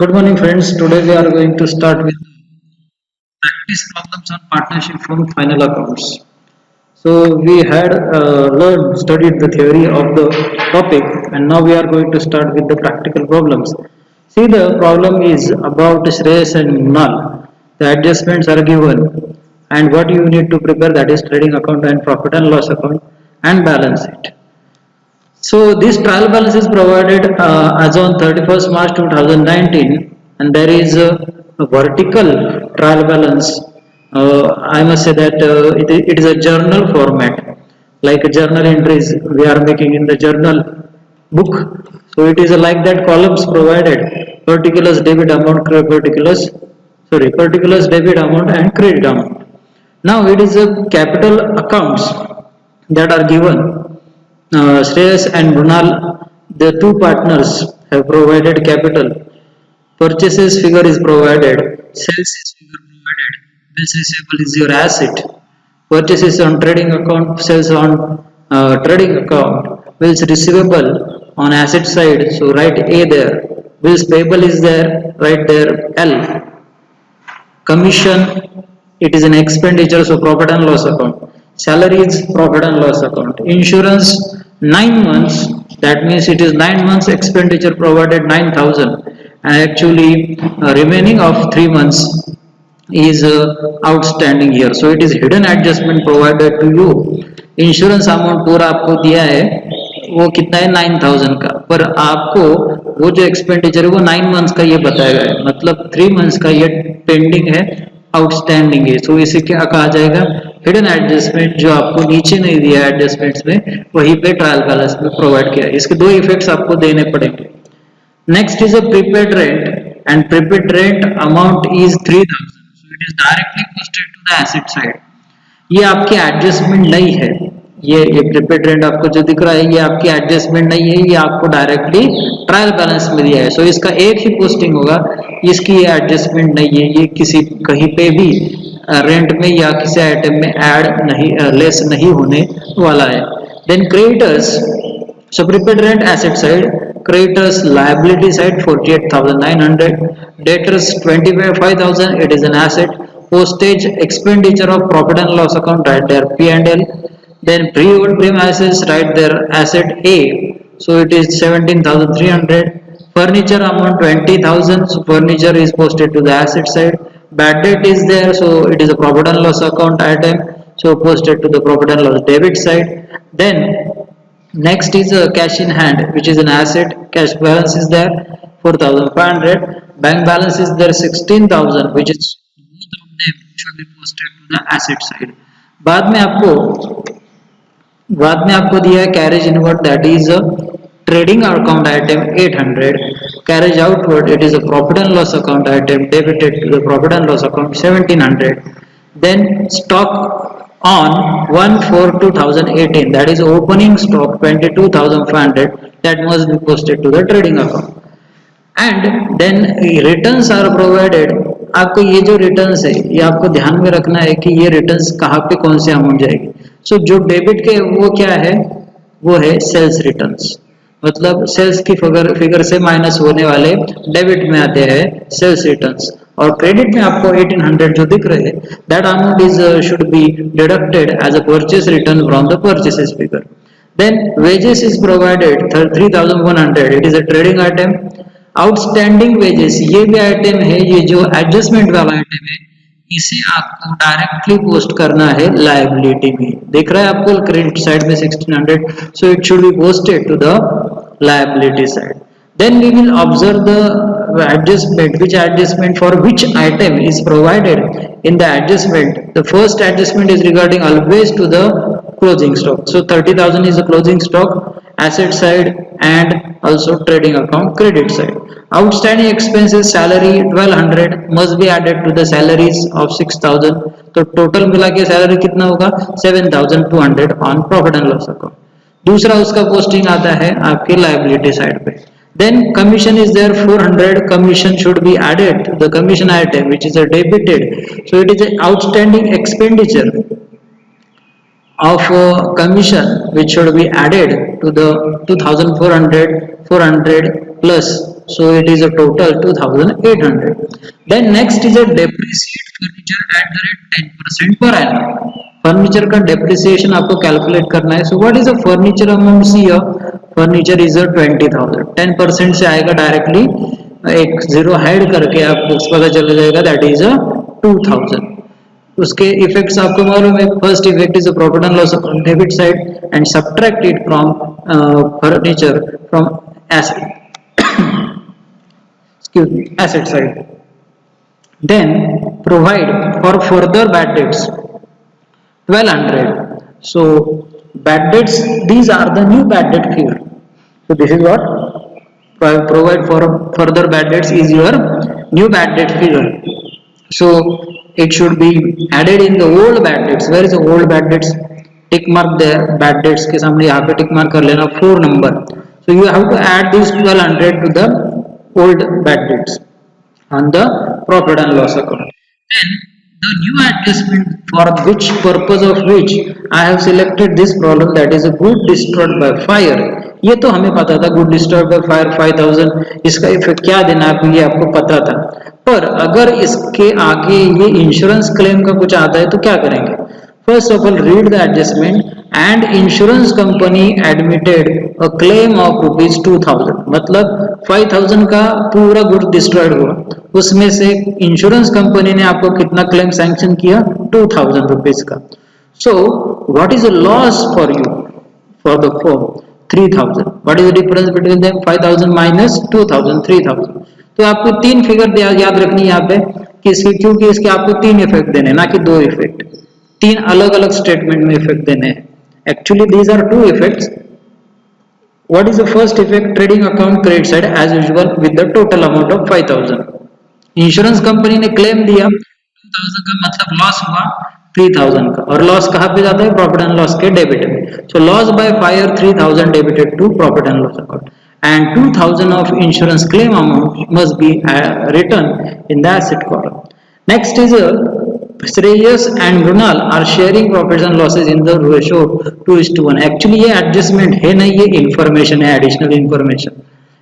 Good morning, friends. Today we are going to start with practice problems on partnership from final accounts. So we had studied the theory of the topic, and now we are going to start with the practical problems. See, the problem is about Shreyas and Null. The adjustments are given, and what you need to prepare, that is trading account and profit and loss account, and balance it. So this trial balance is provided as on 31st March 2019, and there is a vertical trial balance. I must say that it is a journal format, like a journal entries we are making in the journal book. So it is like that columns provided, particulars debit amount, particulars debit amount and credit amount. Now it is a capital accounts that are given. Shreyas and Brunal, the two partners, have provided capital. Purchases figure is provided. Sales is figure provided. Bills receivable is your asset. Purchases on trading account, sales on trading account. Bills receivable on asset side, so write A there. Bills payable is there, write there L. Commission, it is an expenditure, so profit and loss account. Salaries, profit and loss account. Insurance, 9 months, that means it is 9 months expenditure provided 9,000, and actually remaining of 3 months is outstanding here, so it is hidden adjustment provided to you. Insurance amount पूरा आपको दिया है, वो कितना है 9,000 का, पर आपको वो जो एक्सपेंडिचर है वो 9 मंथ्स का ये बताया गया है, मतलब 3 मंथ्स का ये पेंडिंग है, आउटस्टैंडिंग है। सो इसे क्या कहा जाएगा, हिडन एडजस्टमेंट, जो आपको नीचे नहीं दिया एडजस्टमेंट्स में, वहीं पे ट्रायल बैलेंस में प्रोवाइड किया है। इसके दो इफेक्ट्स आपको देने पड़ेंगे। Next is a prepaid rent, and prepaid rent amount is 3,000, so it is directly posted to the asset side. ये आपकी एडजस्टमेंट नहीं है, ये प्रीपेड रेंट आपको जो दिख रहा है ये आपकी एडजस्टमेंट नहीं है, ये आपको डायरेक्टली ट्रायल बैलेंस में दिया है। सो इसका एक ही पोस्टिंग होगा, इसकी ये एडजस्टमेंट नहीं है, ये किसी कहीं पे भी रेंट में या किसी आइटम में ऐड नहीं, लेस नहीं होने वाला है। Then creditors, so prepaid rent asset side, creditors liability side 48,900, debtors 25,000, it is an asset. Postage expenditure of profit and loss account, right there P&L. Then pre-owned premises, right there asset A, so it is 17,300. Furniture amount 20,000, so furniture is posted to the asset side. Bad debt is there, so it is a profit and loss account item, so posted to the profit and loss debit side. Then next is cash in hand, which is an asset. Cash balance is there 4,500. Bank balance is there 16,000, which is both of them should be posted to the asset side. बाद में आपको बाद में आपको दिया है carriage inward, that is a trading account item 800. Carriage outward, it is a profit and loss account item debited to the profit and loss account 1700. Then stock on 1/4/2018, that is opening stock 22,500, that must be posted to the trading account. And then returns are provided. आपको ये जो returns है ये आपको ध्यान में रखना है कि ये रिटर्न्स कहाँ पे कौन से अमाउंट जाएगी। सो जो डेबिट के वो क्या है, वो है सेल्स रिटर्न्स, मतलब सेल्स की फिगर से माइनस होने वाले डेबिट में आते हैं सेल्स रिटर्न्स। और क्रेडिट में आपको 1800 जो दिख रहे हैं, that amount is should be deducted as a purchase return from the purchases figure. Then wages is provided 3,100, it is a trading item. Outstanding wages, ये भी आइटम है, ये जो एडजस्टमेंट वाला आइटम है, इसे आपको डायरेक्टली पोस्ट करना है लायबिलिटी में। देख रहा है आपको क्रेडिट साइड में 1600, so it should be posted to the liability side. Then we will observe the adjustment, which adjustment for which item is provided in the adjustment. The first adjustment is regarding always to the closing stock. So 30,000 is the closing stock, asset side, and also trading account credit side. Outstanding expenses, salary 1200 must be added to the salaries of 6,000. तो total मिला के salary कितना होगा 7,200 on profit and loss account. दूसरा उसका posting आता है आपके लायबिलिटी साइड पे। Then commission is there 400, commission should be added to the commission item, which is a debited, so it is an outstanding expenditure of commission which should be added to the 2400 400 plus, so it is a total 2800. Then next is a depreciate furniture at the rate 10% per annum. Furniture का depreciation आपको calculate करना है. So what is a furniture amount? See furniture is a 20,000. 10% से आएगा directly, एक zero hide करके आपको पता चल जाएगा दैट इज अ 2,000. उसके इफेक्ट्स आपको मालूम है. First effect is a profit and loss account debit side and subtract it from furniture from asset, excuse me, asset side. Then provide for further bad debts 1200. So bad debts, these are the new bad debt figure. So this is what provide for further bad debts is your new bad debt figure. So it should be added in the old bad debts. Where is the old bad debts? Tick mark there. Bad debts के सामने यहाँ पे tick mark कर लेना 4 number. So you have to add these 1200 to the old bad debts on the profit and loss account. Then the new adjustment for which purpose of which I have selected this problem, that is a good destroyed by fire. ये तो हमें पता था good destroyed by fire 5000, इसका effect क्या देना है ये आपको पता था. पर अगर इसके आगे ये इंश्योरेंस क्लेम का कुछ आता है तो क्या करेंगे? First of all read the adjustment and insurance company admitted a claim of ₹2000. मतलब 5000 का पूरा गुड डिस्ट्रॉयड हुआ, उसमें से इंश्योरेंस कंपनी ने आपको कितना क्लेम सैंक्शन किया? ₹2000 का. सो what is a loss for you for the for 3000? What is the difference between them? 5000 minus 2000 3000. तो आपको तीन फिगर याद रखनी है यहाँ पे कि क्योंकि इसके आपको तीन इफेक्ट देने, ना कि दो इफेक्ट. तीन अलग अलग स्टेटमेंट में इफेक्ट देने हैं. Actually these are two effects. What is the first effect? Trading account credit side as usual with the total amount of 5000. Insurance company ने क्लेम दिया 2000 का, मतलब लॉस हुआ 3000 का. और लॉस कहाँ पे जाता है? प्रॉफिट एंड लॉस के डेबिट में. So loss by fire 3000 debited to profit and loss account and 2000 of insurance claim amount must be written in the asset column. Next is Shreyas and Brunal are sharing profits and losses in the ratio 2:1. Actually ये adjustment है नहीं, ये information है, additional information.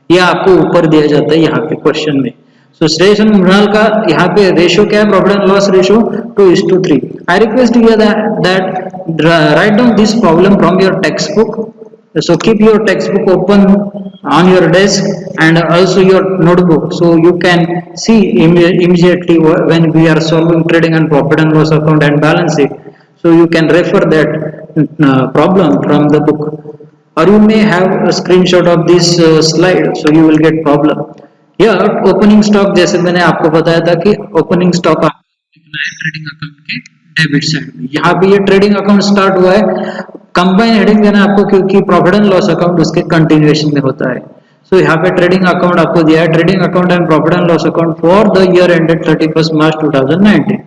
ये आपको ऊपर दिया जाता है यहाँ पे क्वेश्चन में. So श्रेयस and Brunal का यहाँ पे रेशियो क्या है? Profit and loss ratio 2:3. I request you that write down this problem from your textbook. So keep your textbook open on your desk and also your notebook, so you can see immediately when we are solving trading and profit and loss account and balance sheet. So you can refer that problem from the book, or you may have a screenshot of this slide, so you will get problem. Here opening stock, जैसे मैंने आपको बताया था कि opening stock आपको लिखना है trading account के डेबिट साइड में. यहाँ पे ये ट्रेडिंग अकाउंट स्टार्ट हुआ है, कंबाइन हेडिंग देना आपको क्योंकि प्रॉफिट एंड लॉस अकाउंट उसके कंटिन्यूएशन में होता है. सो यहाँ पे ट्रेडिंग अकाउंट आपको दिया है, trading account and profit and loss account for the year ended 31st March 2019.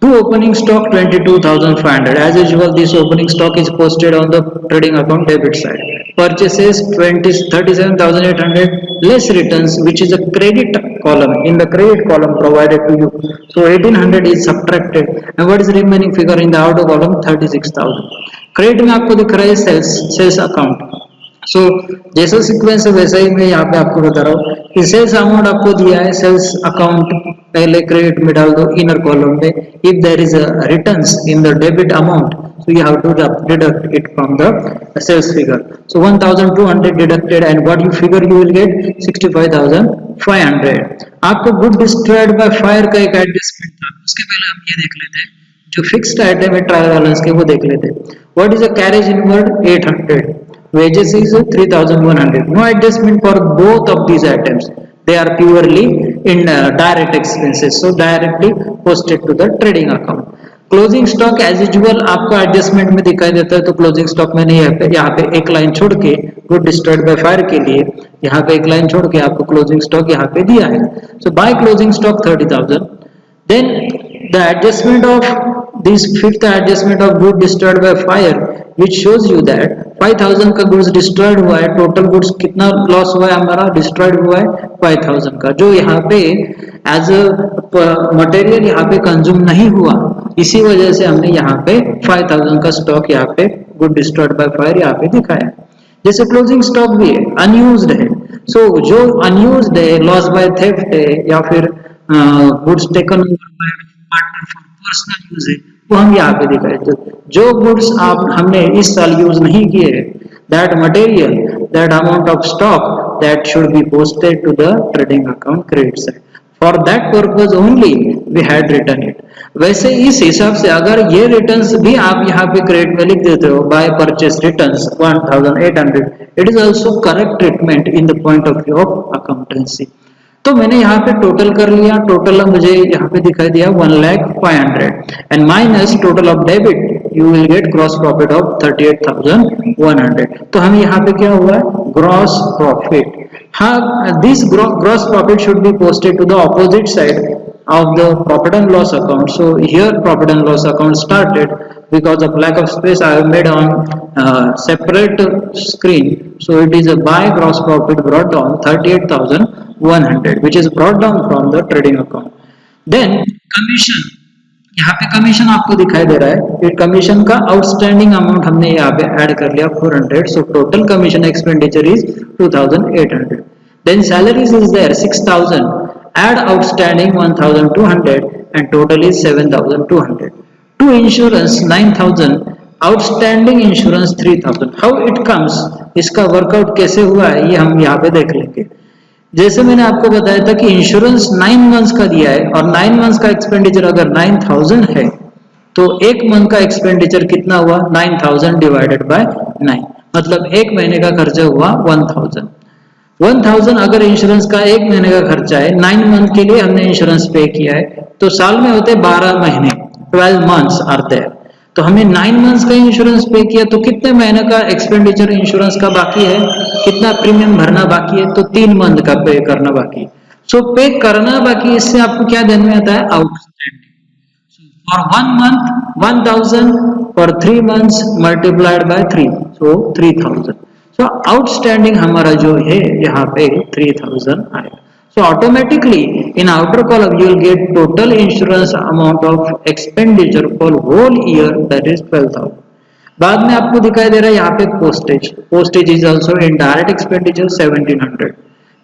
To opening stock 22,500. As usual, this opening stock is posted on the trading account debit side. Purchases 37,800 less returns, which is a credit column, in the credit column provided to you. So 1800 is subtracted, and what is the remaining figure in the outer column? 36,000. Credit में आपको दिख रहा है sales account. सो जैसा sequence है वैसा ही मैं यहाँ पे आपको बता रहा हूँ कि सेल्स अमाउंट आपको दिया है, सेल्स अकाउंट पहले क्रेडिट में डाल दो इनर कॉलम में. If there is a returns in the debit amount, so you have to deduct it from the sales figure. So 1200 deducted, and what you figure you will get 65,500. आपको good destroyed by fire का एक adjustment था, उसके पहले हम ये देख लेते हैं जो फिक्स्ड आइटम है ट्रायल बैलेंस के, वो देख लेते हैं. What is a carriage inward? 800. Wages is 3,100. No adjustment for both of these items. They are purely in direct expenses, so directly posted to the trading account. Closing stock as usual आपको adjustment में दिखाई देता है, तो closing stock मैंने यहाँ पे एक लाइन छोड़ के गुड डिस्ट्रॉयड बाय फायर के लिए यहाँ पे एक लाइन छोड़ के आपको क्लोजिंग स्टॉक यहाँ पे दिया है. So by closing stock 30,000. Then the adjustment of this fifth adjustment of good destroyed by fire, which shows you that 5000 का गुड्स डिस्ट्रॉयड हुआ है, टोटल गुड्स कितना लॉस हुआ है हमारा, डिस्ट्रॉयड हुआ है 5000 का, जो यहाँ पे एज अ मटेरियल यहाँ पे कंज्यूम नहीं हुआ, इसी वजह से हमने यहाँ पे 5000 का स्टॉक यहाँ पे गुड डिस्ट्रॉयड बाय फायर यहाँ पे दिखाया। जैसे क्लोजिंग स्टॉक भी है, अनयूज्ड है, सो जो अनयूज्ड है, लॉस बाय थेफ्ट है, या फिर goods taken over by partner for personal use है, वो हम यहाँ पे दिखाए। तो जो गुड्स आप हमने इस साल यूज नहीं किए, that material, that amount of stock, that should be posted to the trading account credit side, for that purpose only we had return it. वैसे इस हिसाब से अगर ये रिटर्न्स भी आप यहाँ पे क्रेडिट में लिख देते हो, by purchase returns 1800, it is also correct treatment in the point of view of accountancy. तो मैंने यहाँ पे टोटल कर लिया, टोटल मुझे यहाँ पे दिखाई दिया 1,05,000 and minus total of debit, you will get gross profit of 38,100। तो हम यहाँ पे क्या हुआ, ग्रॉस प्रॉफिट, हाँ, this gross profit should be posted to the opposite side of the profit and loss account. So here profit and loss account started, because of lack of space I have made on separate screen. So it is a buy gross profit brought down 38,100, which is brought down from the trading account. Then commission, यहाँ पे commission आपको दिखाई दे रहा है, फिर commission का outstanding amount हमने यहाँ पे ऐड कर लिया 400, so total commission expenditure is 2,800। Then salaries is there 6,000, add outstanding 1,200 and total is 7,200। To insurance 9,000, outstanding insurance 3,000। How it comes, इसका वर्कआउट कैसे हुआ है ये हम यहाँ पे देख लेंगे। जैसे मैंने आपको बताया था कि इंश्योरेंस 9 मंथ्स का दिया है, और 9 मंथ्स का एक्सपेंडिचर अगर 9,000 है, तो एक मंथ का एक्सपेंडिचर कितना हुआ, 9,000 डिवाइडेड बाय 9, मतलब एक महीने का खर्चा हुआ 1,000। 1,000 अगर इंश्योरेंस का एक महीने का खर्चा है, 9 मंथ के लिए हमने इंश्योरेंस पे किया है, तो साल में होते 12 महीने, 12 मंथ्स आर देयर। तो हमें 9 मंथ्स का इंश्योरेंस पे किया, तो कितने महीने का एक्सपेंडिचर इंश्योरेंस का बाकी है, कितना प्रीमियम भरना बाकी है, तो 3 मंथ का पे करना बाकी है। सो पे करना बाकी, इससे आपको क्या ध्यान में आता है, outstanding. For 1 month 1,000, for 3 months multiplied by 3, so 3,000। So outstanding हमारा जो है यहाँ पे 3,000 आएगा। So automatically in outer column you will get total insurance amount of expenditure for whole year, that is 12,000। बाद में आपको दिखाई दे रहा है यहाँ पे postage, postage is also indirect expenditure 1,700।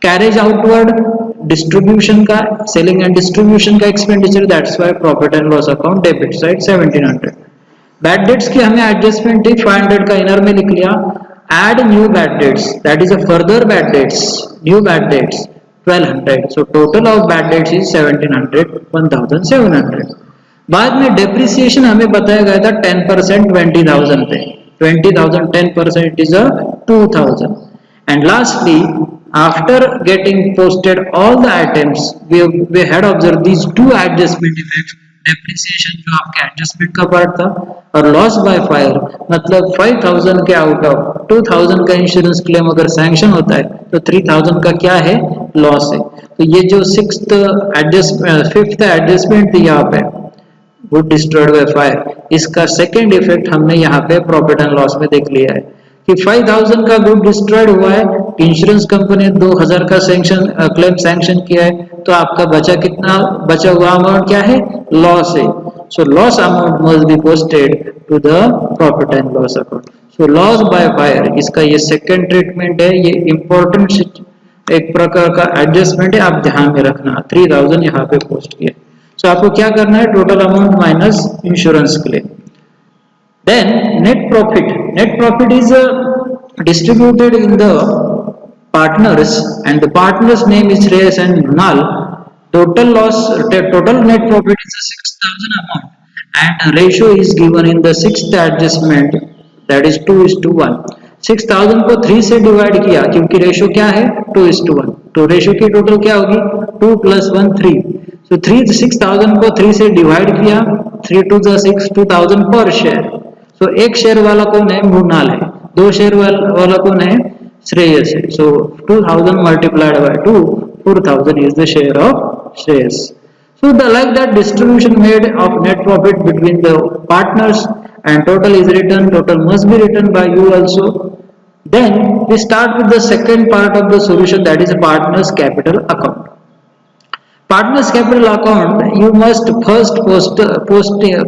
Carriage outward distribution का, सेलिंग एंड डिस्ट्रीब्यूशन का expenditure, that's why profit and loss account debit side 1,700। Bad debts की हमें एडजस्टमेंट थी, 500 का इनर में लिख लिया। Add new bad debts, that is a further bad debts, new bad debts 1,200, so total of bad debts is 1,700, 1,700। बाद में depreciation हमें बताया गया था 10% 20,000 पे, 20,000 10% is a 2,000। and lastly after getting posted all the items we had observed these two adjustment effects, depreciation जो आपके adjustment का पार्ट था, और लॉस बाय फायर मतलब 5,000 के आउट ऑफ 2,000 का इंश्योरेंस क्लेम अगर सैंक्शन होता है, तो 3,000 का क्या है, लॉस है। तो ये जो फिफ्थ एडजस्टमेंट थी यहाँ पे, गुड डिस्ट्रॉयड बाय फायर, इसका सेकेंड इफेक्ट हमने यहाँ पे प्रॉफिट एंड लॉस में देख लिया है कि 5,000 का गुड डिस्ट्रॉयड हुआ है, इंश्योरेंस कंपनी 2,000 का सैंक्शन क्लेम सैंक्शन किया है, तो आपका बचा कितना, बचा हुआ अमाउंट क्या है, लॉस है। So loss amount must be posted to the profit and loss account. So loss by fire, इसका ये सेकंड ट्रीटमेंट है, ये इंपॉर्टेंट एक प्रकार का एडजस्टमेंट है, आप ध्यान में रखना। 3,000 यहाँ पे पोस्ट किया, सो आपको क्या करना है, total amount minus insurance claim. Then net profit. Net profit is distributed in the partners, and the partners name is Shreyas and Mrunal. Total net profit is 6,000 amount, and ratio is given in the sixth adjustment, that is 2:1। 6,000 को 3 से divide किया, क्योंकि ratio क्या है, 2:1। तो ratio की total क्या होगी, 2 + 1 3। तो 6,000 को 3 से डिवाइड किया, 3 × 2 = 6, 2,000 पर शेयर। तो एक शेयर वाला कौन है, मृणाल है, 2 शेयर वाला कौन है, श्रेयस है। सो 2,000 multiplied by 2, 4,000 is the share of Shreyas। So the like that distribution made of net profit between the partners and total is written, total must be written by you also. Then we start with the second part of the solution, that is a partner's capital account. Partners capital account, you must first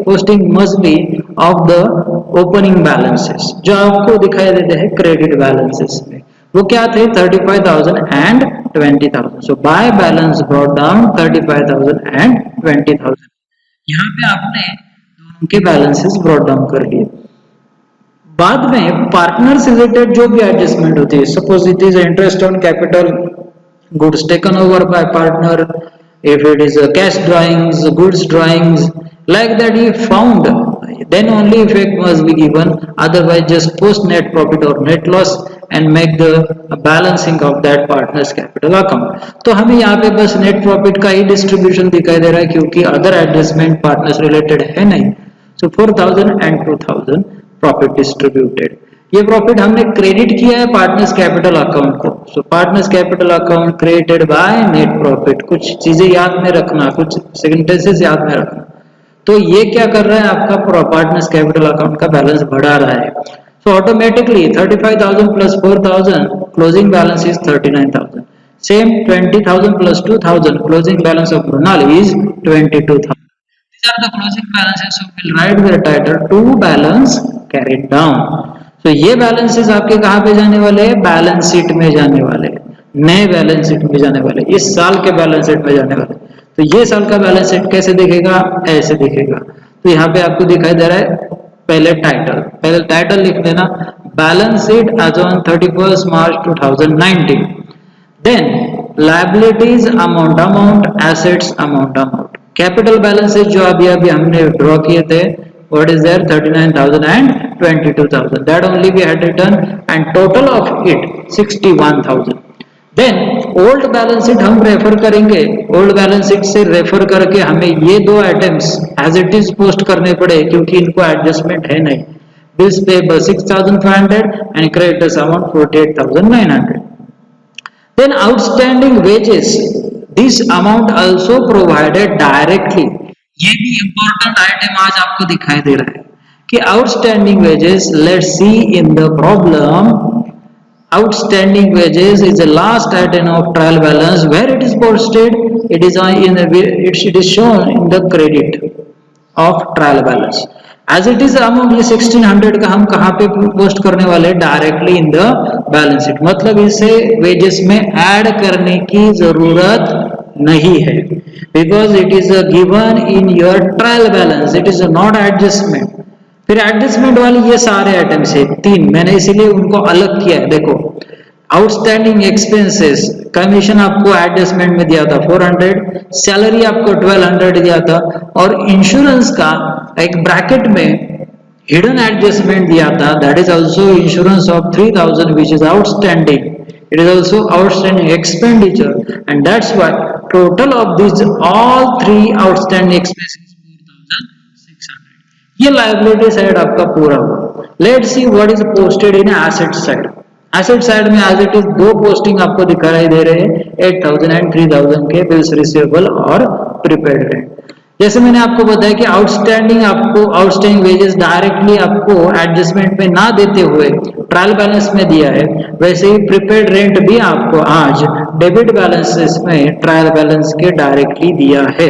posting must be of the opening balances जो आपको दिखाई देते हैं credit balances में, वो क्या थे 35,000 and 20,000. So by balance brought down 35,000 and 20,000. यहाँ पे आपने दोनों के बैलेंसेस ब्रॉट डाउन कर लिए. बाद में पार्टनर्स रिलेटेड जो भी एडजस्टमेंट होती है, suppose it is interest on capital, goods taken over by partner, if it is a cash drawings, goods drawings, like that he found, then only effect must be given, otherwise just post net profit or net loss and make the balancing of that partners capital account. तो हमें यहाँ पे बस net profit का ही distribution दिखाई दे रहा है क्योंकि अदर एडजस्टमेंट पार्टनर्स रिलेटेड है नहीं. So 4,000 and 2,000 profit distributed. ये प्रॉफिट हमने क्रेडिट किया है पार्टनर्स कैपिटल अकाउंट को. So partners capital account created by net profit. कुछ चीजें याद में रखना, कुछ सेंटेंसेस याद में रखना. तो ये क्या कर रहा है, आपका पार्टनर्स कैपिटल अकाउंट का बैलेंस बढ़ा रहा है. So automatically 35,000 plus 4,000 closing balance is 39,000. Same 20,000 plus 2,000 closing balance of Brunal is 22,000. These are the closing balances. So we'll write the title to balance carried down. तो ये balances आपके कहाँ पे जाने वाले हैं, बैलेंस शीट में जाने वाले, नए बैलेंस शीट में जाने वाले, इस साल के बैलेंस शीट में जाने वाले. तो ये साल का बैलेंस शीट कैसे दिखेगा, ऐसे दिखेगा. तो यहाँ पे आपको दिखाई दे रहा है पहले टाइटल लिख देना, balance sheet as on 31 March 2019. Then liabilities amount, assets amount. Capital balances जो अभी हमने ड्रॉ किए थे, what is there 39,000 and 22,000, that only we had written, and total of it 61,000. then old balance sheet हम refer करेंगे, old balance sheet से refer करके हमें ये दो items as it is post करने पड़े क्योंकि इनको एडजस्टमेंट है नहीं. Bills payable 6,500 and creditors amount 48,900. then outstanding wages, this amount also provided directly. ये भी इंपॉर्टेंट आइटम आज आपको दिखाई दे रहा है कि outstanding wages. Let's see in the problem, outstanding wages is the last item of trial balance where it is posted, it is shown in the credit of trial balance. As it is amount ये 1600 का हम कहाँ पे post करने वाले, directly in the balance sheet. मतलब इसे wages में ऐड करने की जरूरत नहीं है, because it is given in your trial balance, it is not adjustment. फिर एडजस्टमेंट वाली ये सारे आइटम्स है तीन, मैंने इसीलिए उनको अलग किया है. देखो आउटस्टैंडिंग एक्सपेंसेस, कमीशन आपको एडजस्टमेंट में दिया था 400, सैलरी आपको 1200 दिया था, और इंश्योरेंस का एक ब्रैकेट में हिडन एडजस्टमेंट दिया था, that is also insurance of 3,000 which is outstanding. It is also outstanding expenditure, and that's why total of these all three outstanding expenses 4,600. ये liability side आपका पूरा हुआ. Let's see what is posted in asset side. Asset side में as it is दो posting आपको दिखाई दे रहे हैं, 8,000 and 3,000 के bills receivable और prepaid rent. जैसे मैंने आपको बताया कि आउटस्टैंडिंग वेजेस डायरेक्टली आपको एडजस्टमेंट में ना देते हुए ट्रायल बैलेंस में दिया है, वैसे ही प्रीपेड रेंट भी आपको आज डेबिट बैलेंसेस में ट्रायल बैलेंस के डायरेक्टली दिया है.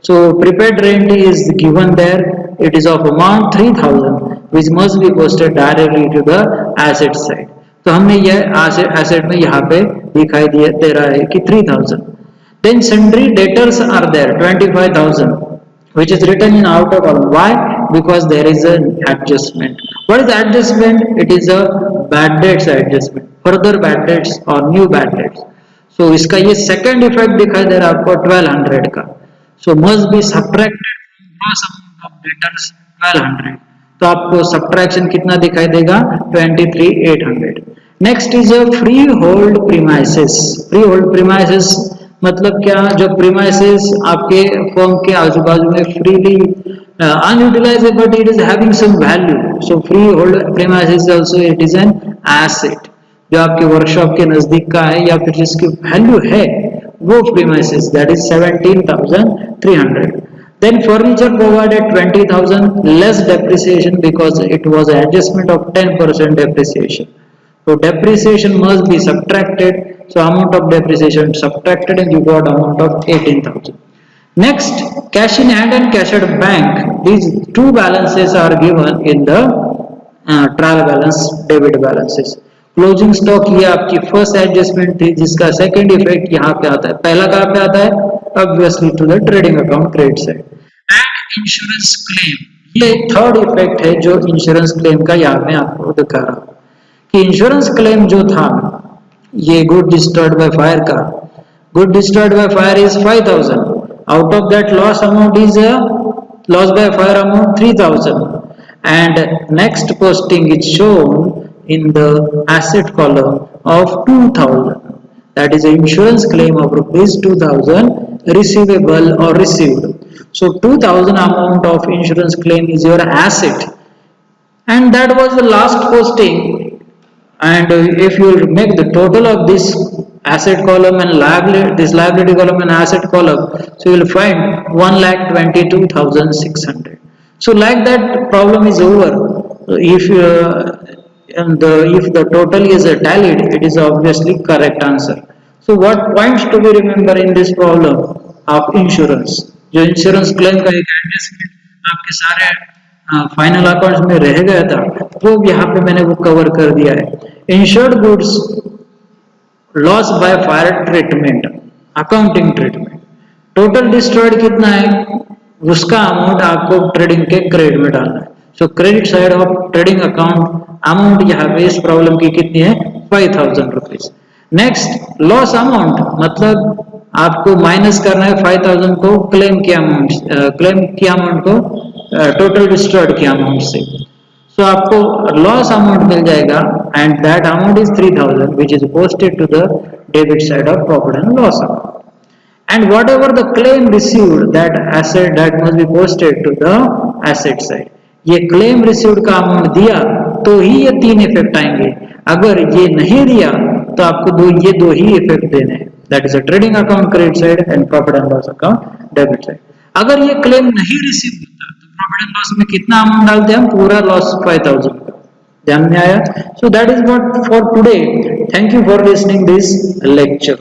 So prepaid rent is given there, it is of amount 3,000 which must be posted directly to the asset side. तो हमने ये एसेट में यहाँ पे दिखाई दे रहा है कि 3,000. Then sundry debtors are there 25,000 which is written in outer column. Why? Because there is an adjustment. What is adjustment? It is a bad debts adjustment, further bad debts or new bad debts. So इसका ये second effect दिखाई दे रहा है आपको 1200 का. So must be subtracted from gross amount of debtors 1200. तो आपको subtraction कितना दिखाई देगा 23,800. Next is a freehold premises. Freehold premises मतलब क्या, जो प्रीमाइसेस आपके फर्म के आजू बाजू में freely unutilised but it is having some value. So freehold premises also it is an asset, जो आपके वर्कशॉप के नजदीक का है या फिर जिसकी वैल्यू है वो premises, that is 17,300. Then furniture provided 20,000 less depreciation because it was an adjustment of 10% depreciation. So depreciation must be subtracted. So amount of depreciation subtracted and you got amount of 18,000. Next, cash in hand and cash at bank. These two balances are given in the trial balance debit balances. Closing stock ये आपकी first adjustment थी जिसका second effect यहाँ पे आता है. पहला कहाँ पे आता है? Obviously to the trading account credit side. And insurance claim ये थर्ड इफेक्ट है जो इंश्योरेंस क्लेम का यहाँ में आपको दिखा रहा हूँ कि इंश्योरेंस क्लेम जो था ये गुड डिस्ट्रॉयड बाय फायर का. Good destroyed by fire is 5,000. Out of that loss amount is loss by fire amount 3,000, and next posting is shown in the asset column of 2,000, that is insurance claim of rupees 2,000 receivable or received. So 2,000 amount of insurance claim is your asset, and that was the last posting. And if you make the total of this asset column and liability, this liability column and asset column, so you will find 1,22,600. So like that problem is over. If if the total is tallied, it is obviously correct answer. So what points to be remember in this problem of insurance? जो insurance claim का एक adjustment आपके सारे final accounts में रह गया था वो यहाँ पे मैंने वो कवर कर दिया है. Insured goods loss by fire treatment, accounting treatment. Total destroyed कितना है उसका अमाउंट आपको ट्रेडिंग के क्रेडिट में डालना है. सो credit side of trading account amount यहाँ पे इस प्रॉब्लम की कितनी है? 5,000 रुपीज. नेक्स्ट लॉस अमाउंट मतलब आपको माइनस करना है 5,000 को क्लेम की अमाउंट को टोटल डिस्ट्रॉयड की अमाउंट से. सो आपको लॉस अमाउंट मिल जाएगा and that amount is 3,000 which is posted to the debit side of profit and loss account. And whatever the claim received, that asset that must be posted to the asset side. ये claim received का amount दिया तो ही ये तीन effect आएंगे. अगर ये नहीं दिया तो आपको ये दो ही इफेक्ट देने हैं. That is a trading account credit side and profit and loss account debit side. अगर ये claim नहीं रिसीव होता तो profit and loss में कितना अमाउंट डालते हैं हम? पूरा लॉस 5,000 का. ध्यान में आया? So that is what for today. Thank you for listening this lecture.